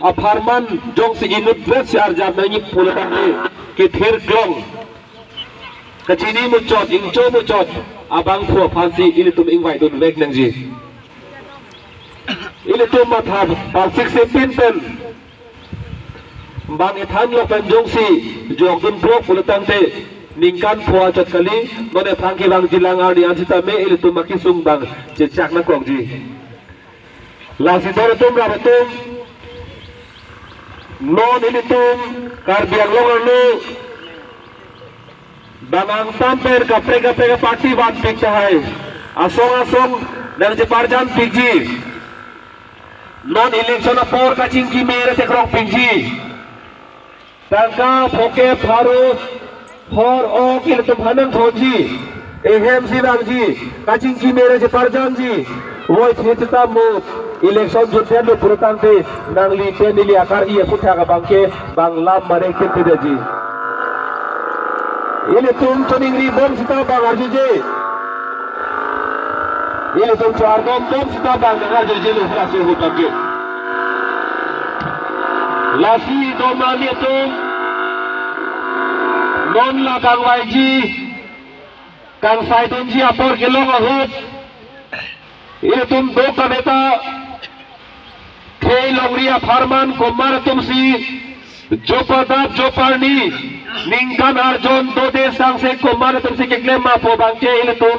Aparman jong si inut vet si arjat na nyip pulang ni kithir glong kecini mucot ingco mucot abang pua pansi ini tum ingwai dun vek nang ji ini tum mathab parsik se pinten bang ethan lok pen jong si jok dun blok pulang te ningkan pua cot kali node pangki bang jilang ardi ansita me ini tum makisung bang cecak na kong ji lasi dore tum rabatum non ini tum karbiang longan lu bangang tamper kapre parti wan pikta hai asong dan jeparjan piji non election apor kacing ki mere te krong piji tangka phoke pharu hor o kil tum hanang thoji ehem sinang ji kacing ki mere jeparjan ji woi theta mu election jutyan lu purutang te nangli te nili akar iya putha ka bangke bangla mare kinte ji ini tum toningri bom sita bang arjuje ini tum char bom sita bang arjuje lu flasi hutake lasi domani tum non la kang waiji kang saidunji apor kelong ahut ini tum do kaneta खेल लौरिया फार्मान कुमार तुमसी जोपदाप जोपारनी निंगन अर्जुन दो देश सांग से कुमार तुमसी के claim माफो बांके इल तुम